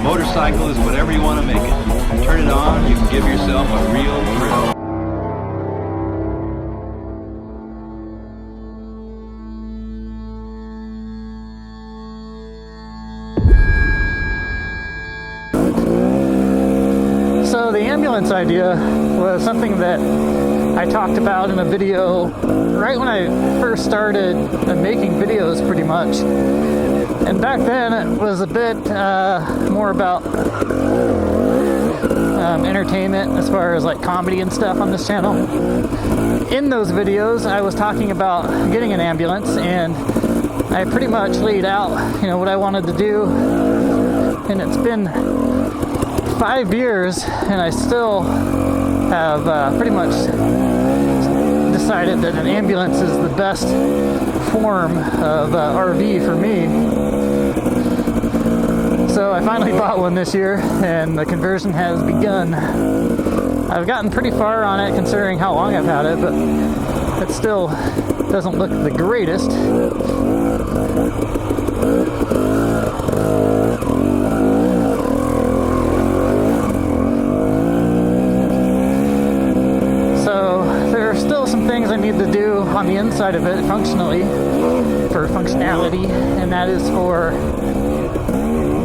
motorcycle is whatever you want to make it. Turn it on, you can give yourself a real thrill. So the ambulance idea was something that I talked about in a video right when I first started making videos, pretty much. And back then it was a bit more about entertainment, as far as like comedy and stuff on this channel. In those videos I was talking about getting an ambulance, and I pretty much laid out, what I wanted to do. And it's been 5 years and I still have pretty much decided that an ambulance is the best form of RV for me. So I finally bought one this year and the conversion has begun. I've gotten pretty far on it considering how long I've had it, but it still doesn't look the greatest. I need to do on the inside of it functionally, for functionality, and that is for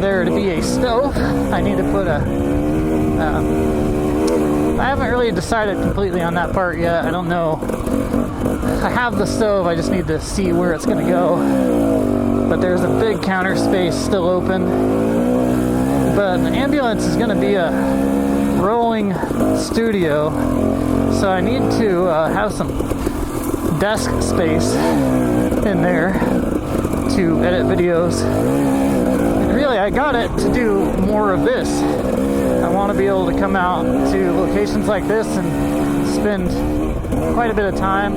there to be a stove. I need to put I haven't really decided completely on that part yet. I don't know. I have the stove, I just need to see where it's going to go. But there's a big counter space still open. But the ambulance is going to be a rolling studio, so I need to have some desk space in there to edit videos. And really, I got it to do more of this. I want to be able to come out to locations like this and spend quite a bit of time.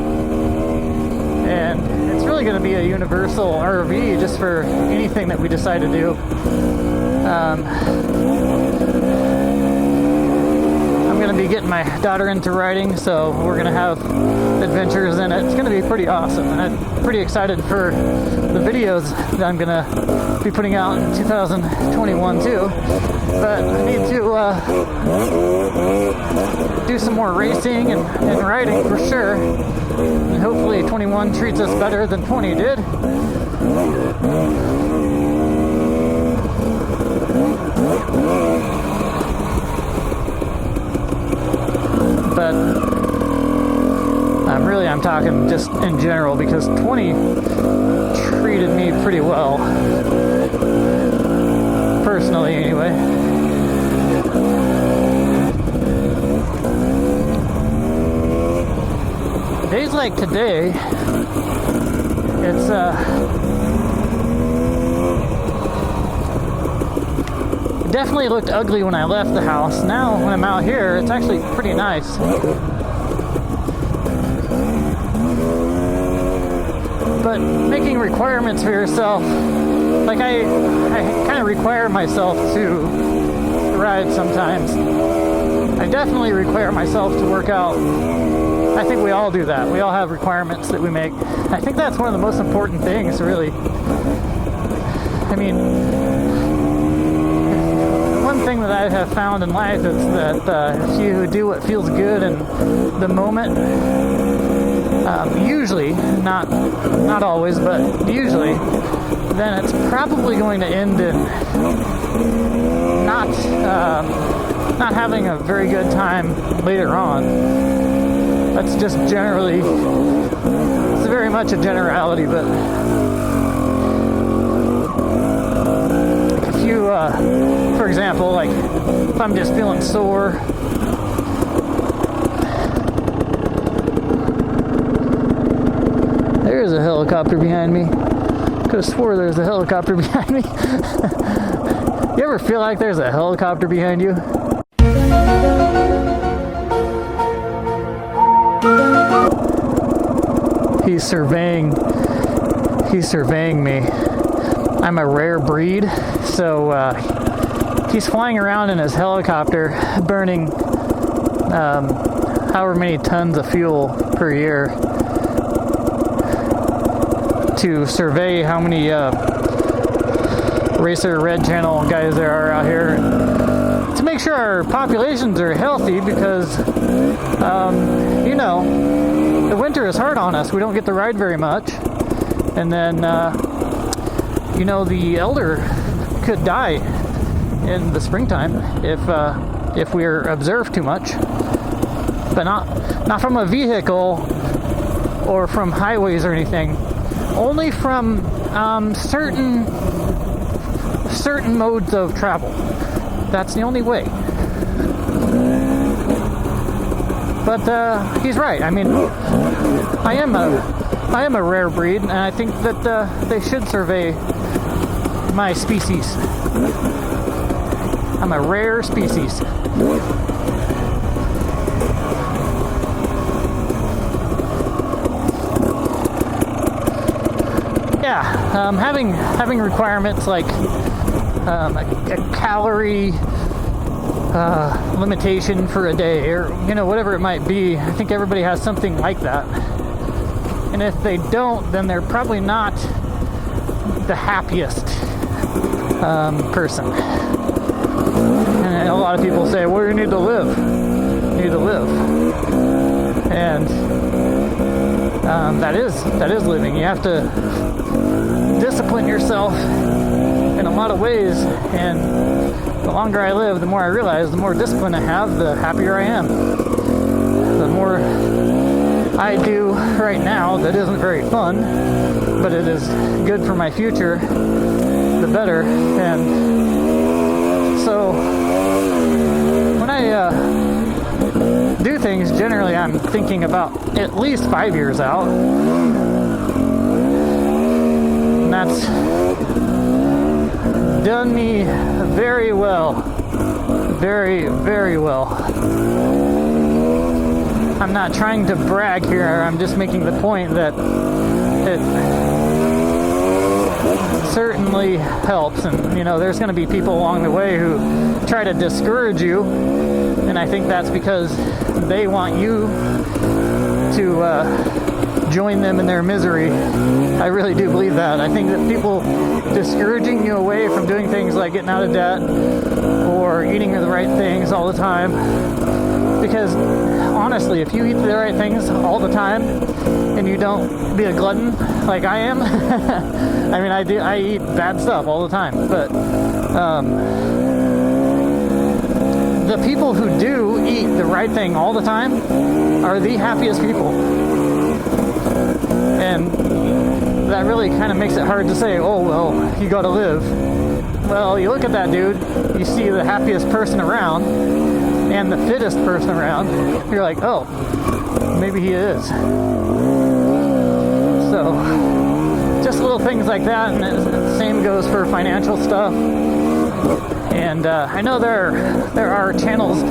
And it's really going to be a universal RV just for anything that we decide to do. I'm going to be getting my daughter into riding, so we're going to have adventures in it. It's going to be pretty awesome, and I'm pretty excited for the videos that I'm going to be putting out in 2021 too. But I need to do some more racing and riding for sure, and hopefully 21 treats us better than 20 did. But I'm talking just in general, because 20 treated me pretty well, personally anyway. Days like today, it's definitely looked ugly when I left the house. Now when I'm out here, it's actually pretty nice. But making requirements for yourself, like I kind of require myself to ride sometimes. I definitely require myself to work out. I think we all do that. We all have requirements that we make. I think that's one of the most important things, really. I mean, one thing that I have found in life is that if you do what feels good in the moment, usually, not always, but usually, then it's probably going to end in not having a very good time later on. That's just generally, it's very much a generality, but if you, for example, like if I'm just feeling sore, there's a helicopter behind me. Could have swore there's a helicopter behind me. You ever feel like there's a helicopter behind you? He's surveying me. I'm a rare breed, so he's flying around in his helicopter, burning however many tons of fuel per year to survey how many RacerRed channel guys there are out here. sure our populations are healthy because, you know, the winter is hard on us. We don't get to ride very much. And then, you know, the elder could die in the springtime if we're observed too much. But not from a vehicle or from highways or anything. Only from certain modes of travel. That's the only way. But he's right. I mean, I am a rare breed, and I think that they should survey my species. I'm a rare species. Yeah, having requirements like a calorie limitation for a day, or you know, whatever it might be. I think everybody has something like that, and if they don't, then they're probably not the happiest person. And a lot of people say, well, you need to live. You need to live. And that is living. You have to discipline yourself in a lot of ways, and the longer I live, the more I realize the more discipline I have, the happier I am. The more I do right now that isn't very fun, but it is good for my future, the better. And so when I do things, generally I'm thinking about at least 5 years out. And that's done me very well. Very, very well. I'm not trying to brag here. I'm just making the point that it certainly helps. And, you know, there's going to be people along the way who try to discourage you. And I think that's because they want you to join them in their misery. I really do believe that. I think that people discouraging you away from doing things like getting out of debt or eating the right things all the time, because honestly, if you eat the right things all the time and you don't be a glutton like I am, I mean, I eat bad stuff all the time, but the people who do eat the right thing all the time are the happiest people. And that really kind of makes it hard to say, oh, well, you gotta live. Well, you look at that dude, you see the happiest person around and the fittest person around, you're like, oh, maybe he is. So, just little things like that, and the same goes for financial stuff. And I know there are channels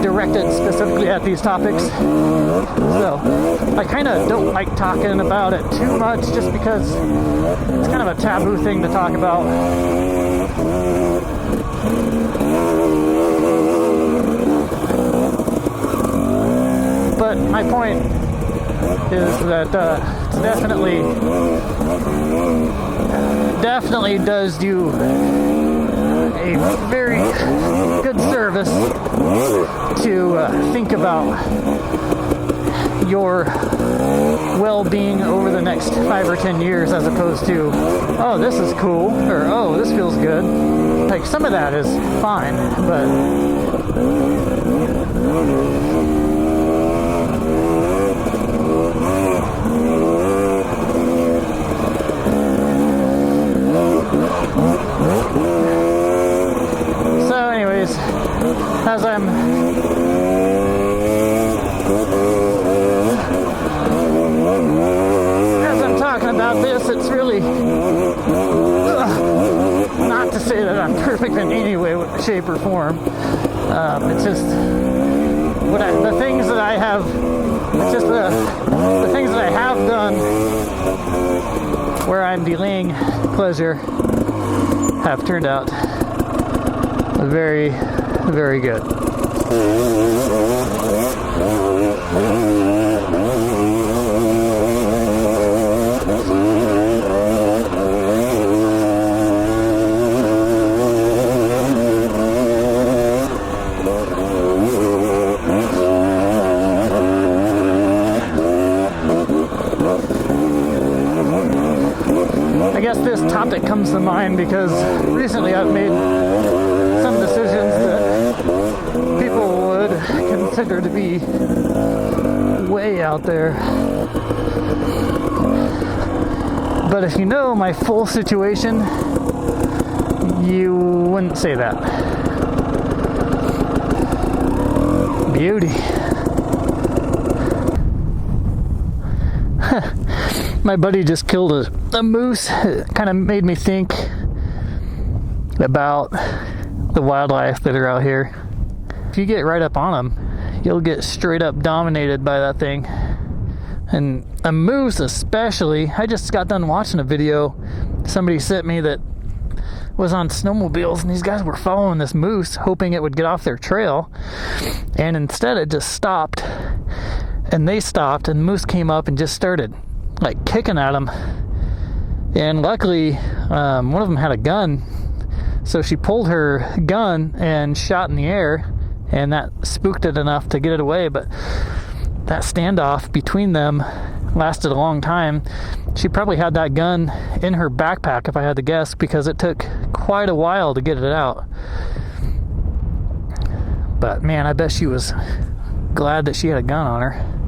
directed specifically at these topics, so I kind of don't like talking about it too much, just because it's kind of a taboo thing to talk about. But my point is that it definitely does you a very good service to think about your well-being over the next 5 or 10 years, as opposed to, oh, this is cool, or oh, this feels good. Like, some of that is fine, but so anyways, as I'm talking about this, it's really not to say that I'm perfect in any way, shape, or form. It's just the things that I have. It's just the things that I have done where I'm delaying pleasure have turned out very, very good. comes to mind because recently I've made some decisions that people would consider to be way out there. But if you know my full situation, you wouldn't say that. Beauty. My buddy just killed a moose. It kind of made me think about the wildlife that are out here. If you get right up on them, you'll get straight up dominated by that thing. And a moose especially. I just got done watching a video somebody sent me that was on snowmobiles, and these guys were following this moose hoping it would get off their trail, and instead it just stopped, and they stopped, and the moose came up and just started like kicking at them. And luckily one of them had a gun, so she pulled her gun and shot in the air, and that spooked it enough to get it away. But that standoff between them lasted a long time. She probably had that gun in her backpack, if I had to guess, because it took quite a while to get it out. But man, I bet she was glad that she had a gun on her.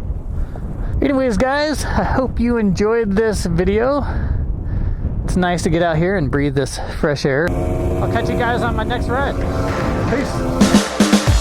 Anyways, guys, I hope you enjoyed this video. It's nice to get out here and breathe this fresh air. I'll catch you guys on my next ride. Peace.